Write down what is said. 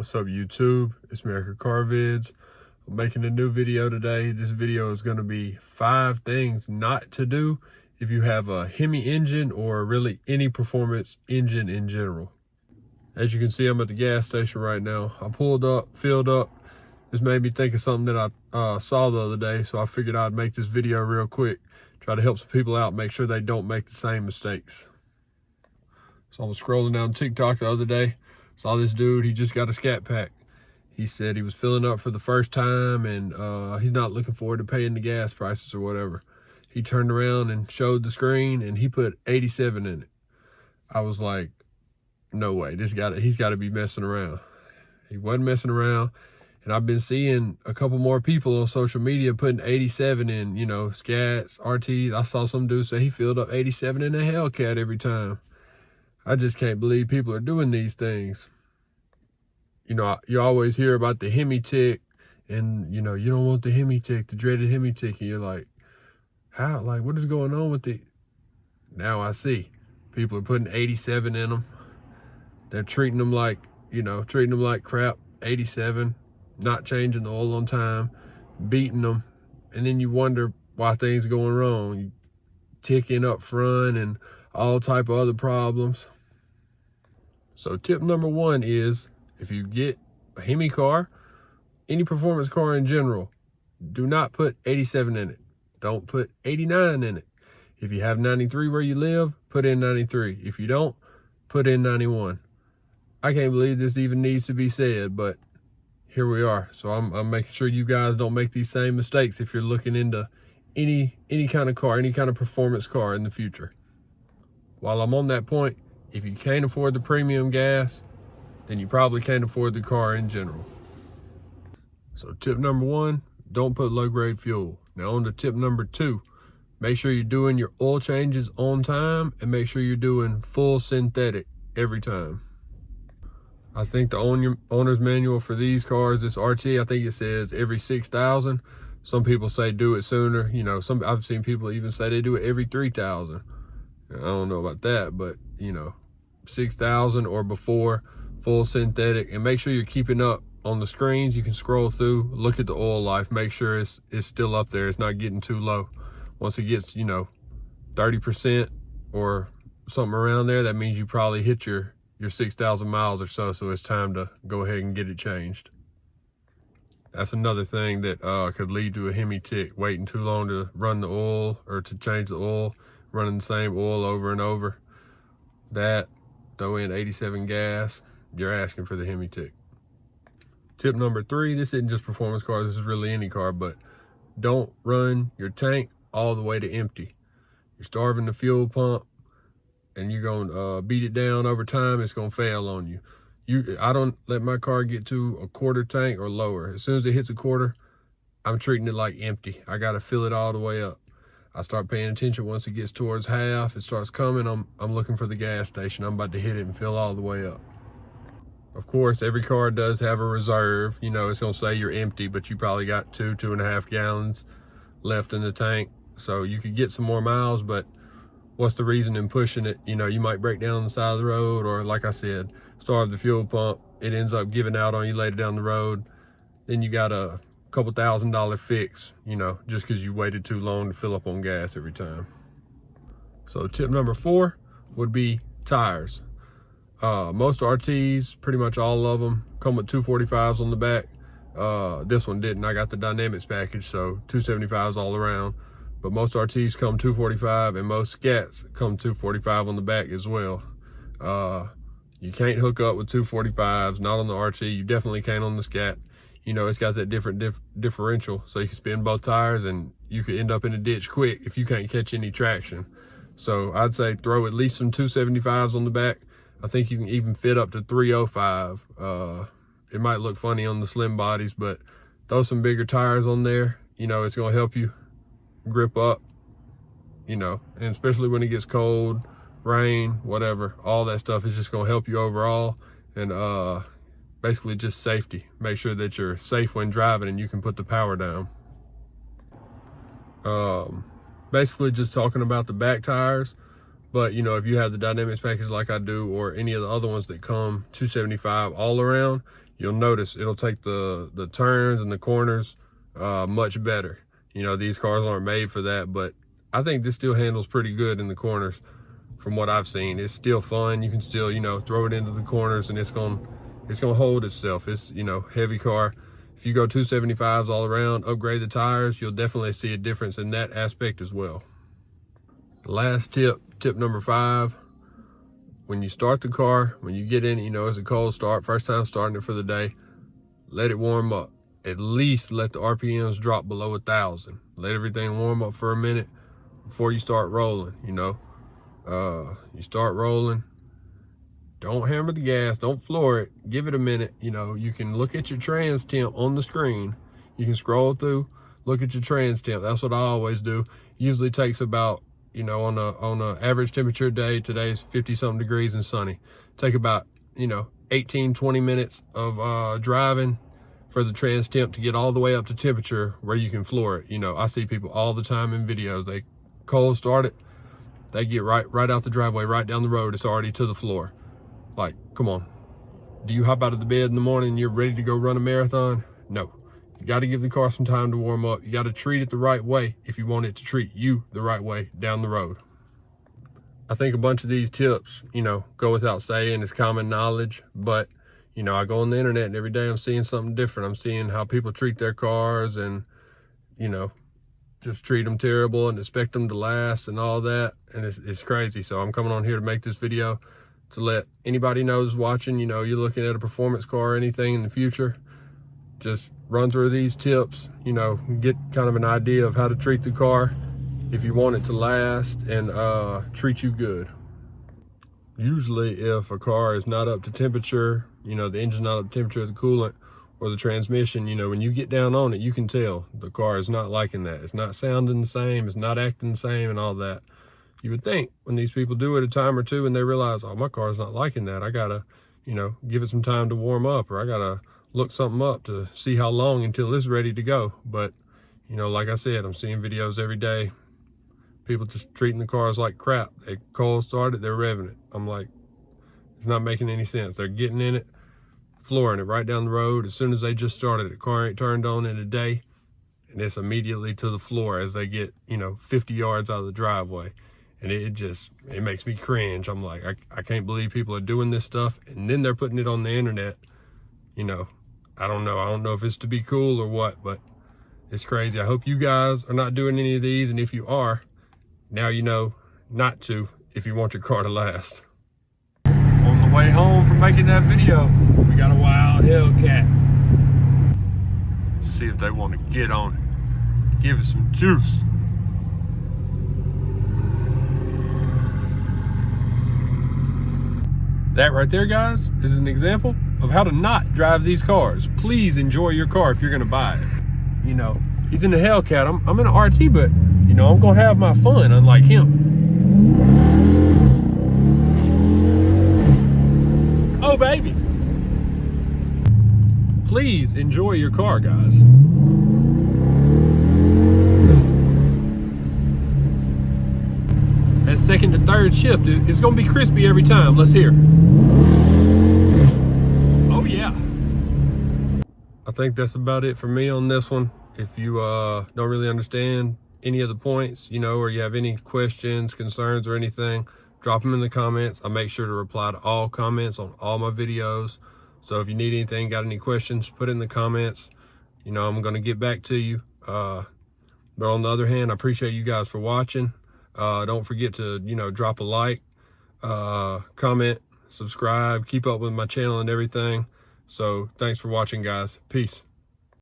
What's up, YouTube? It's American Car Vids. I'm making a new video today. This video is going to be 5 things not to do if you have a Hemi engine or really any performance engine in general. As you can see, I'm at the gas station right now. I pulled up, filled up. This made me think of something that I saw the other day, so I figured I'd make this video real quick, try to help some people out, make sure they don't make the same mistakes. So I was scrolling down TikTok the other day, saw this dude, he just got a Scat Pack. He said he was filling up for the first time and he's not looking forward to paying the gas prices or whatever. He turned around and showed the screen and he put 87 in it. I was like, no way, he's got to be messing around. He wasn't messing around. And I've been seeing a couple more people on social media putting 87 in, you know, Scats, RTs. I saw some dude say he filled up 87 in a Hellcat every time. I just can't believe people are doing these things. You know, you always hear about the Hemi tick and, you know, you don't want the Hemi tick, the dreaded Hemi tick. And you're like, how? Like, what is going on with it? Now I see. People are putting 87 in them. They're treating them like, you know, treating them like crap. 87, not changing the oil on time, beating them. And then you wonder why things are going wrong. You ticking up front and all type of other problems. So tip number 1 is, if you get a Hemi car, any performance car in general, do not put 87 in it. Don't put 89 in it. If you have 93 where you live, put in 93. If you don't, put in 91. I can't believe this even needs to be said, but here we are. So I'm making sure you guys don't make these same mistakes if you're looking into any kind of car, any kind of performance car in the future. While I'm on that point, if you can't afford the premium gas, then you probably can't afford the car in general. So tip number 1, don't put low-grade fuel. Now on to tip number 2, make sure you're doing your oil changes on time and make sure you're doing full synthetic every time. I think the owner's manual for these cars, this RT, I think it says every 6,000. Some people say do it sooner. You know, I've seen people even say they do it every 3,000. I don't know about that, but you know, 6,000 or before, full synthetic. And make sure you're keeping up on the screens. You can scroll through, look at the oil life, make sure it's still up there. It's not getting too low. Once it gets, you know, 30% or something around there, that means you probably hit your 6,000 miles or so. So it's time to go ahead and get it changed. That's another thing that could lead to a Hemi tick, waiting too long to run the oil or to change the oil, running the same oil over and over. That, throw in 87 gas, you're asking for the Hemi tick. Tip number 3, this isn't just performance cars, this is really any car, but don't run your tank all the way to empty. You're starving the fuel pump and you're gonna beat it down over time, it's gonna fail on you. I don't let my car get to a quarter tank or lower. As soon as it hits a quarter, I'm treating it like empty. I gotta fill it all the way up. I start paying attention once it gets towards half, it starts coming, I'm looking for the gas station. I'm about to hit it and fill all the way up. Of course, every car does have a reserve. You know, it's gonna say you're empty, but you probably got 2.5 gallons left in the tank. So you could get some more miles, but what's the reason in pushing it? You know, you might break down on the side of the road, or like I said, starve the fuel pump. It ends up giving out on you later down the road. Then you got a couple $1,000 fix, you know, just because you waited too long to fill up on gas every time. So tip number 4 would be tires. Most RTs, pretty much all of them, come with 245s on the back. This one didn't. I got the Dynamics package, so 275s all around. But most RTs come 245, and most Scats come 245 on the back as well. You can't hook up with 245s, not on the RT. You definitely can't on the Scat. You know, it's got that different differential, so you can spin both tires and you could end up in a ditch quick if you can't catch any traction. So I'd say throw at least some 275s on the back. I think you can even fit up to 305. It might look funny on the slim bodies, but throw some bigger tires on there. You know, it's gonna help you grip up, you know, and especially when it gets cold, rain, whatever, all that stuff is just gonna help you overall. And basically just safety. Make sure that you're safe when driving and you can put the power down. Basically just talking about the back tires. But, you know, if you have the Dynamics package like I do, or any of the other ones that come 275 all around, you'll notice it'll take the turns and the corners much better. You know, these cars aren't made for that, but I think this still handles pretty good in the corners from what I've seen. It's still fun. You can still, you know, throw it into the corners and it's gonna hold itself. It's, you know, heavy car. If you go 275s all around, upgrade the tires, you'll definitely see a difference in that aspect as well. Last tip number 5, when you start the car, when you get in it, you know, it's a cold start, first time starting it for the day, let it warm up. At least let the RPMs drop below 1,000. Let everything warm up for a minute before you start rolling, you know. You start rolling, don't hammer the gas, don't floor it, give it a minute. You know, you can look at your trans temp on the screen. You can scroll through, look at your trans temp. That's what I always do. Usually takes about, you know, on a average temperature day, today's 50 something degrees and sunny. Take about, you know, 18-20 minutes of driving for the trans temp to get all the way up to temperature where you can floor it. You know, I see people all the time in videos, they cold start it, they get right out the driveway, right down the road, it's already to the floor. Like, come on. Do you hop out of the bed in the morning and you're ready to go run a marathon? No. You got to give the car some time to warm up. You got to treat it the right way if you want it to treat you the right way down the road. I think a bunch of these tips, you know, go without saying. It's common knowledge, but, you know, I go on the internet and every day I'm seeing something different. I'm seeing how people treat their cars and, you know, just treat them terrible and expect them to last and all that. And it's crazy. So I'm coming on here to make this video to let anybody know who's watching, you know, you're looking at a performance car or anything in the future, just run through these tips, you know, get kind of an idea of how to treat the car if you want it to last and treat you good. Usually if a car is not up to temperature, you know, the engine's not up to temperature, the coolant or the transmission, you know, when you get down on it, you can tell the car is not liking that. It's not sounding the same, it's not acting the same and all that. You would think when these people do it a time or two and they realize, oh, my car's not liking that, I gotta, you know, give it some time to warm up, or I gotta look something up to see how long until it's ready to go. But, you know, like I said, I'm seeing videos every day, people just treating the cars like crap. They cold started, they're revving it. I'm like, it's not making any sense. They're getting in it, flooring it right down the road. As soon as they just started, the car ain't turned on in a day, and it's immediately to the floor as they get, you know, 50 yards out of the driveway. And it makes me cringe. I'm like, I can't believe people are doing this stuff. And then they're putting it on the internet. You know, I don't know if it's to be cool or what, but it's crazy. I hope you guys are not doing any of these. And if you are, now you know not to if you want your car to last. On the way home from making that video, we got a wild Hellcat. See if they want to get on it. Give it some juice. That right there, guys, is an example of how to not drive these cars. Please enjoy your car if you're gonna buy it. You know, he's in the Hellcat, I'm in an RT, but you know, I'm gonna have my fun, unlike him. Oh, baby. Please enjoy your car, guys. That second to third shift, it's gonna be crispy every time. Let's hear. Oh yeah. I think that's about it for me on this one. If you don't really understand any of the points, you know, or you have any questions, concerns, or anything, drop them in the comments. I make sure to reply to all comments on all my videos. So if you need anything, got any questions, put it in the comments. You know, I'm gonna get back to you. But on the other hand, I appreciate you guys for watching. Don't forget to, you know, drop a like, comment, subscribe, keep up with my channel and everything. So thanks for watching, guys. Peace.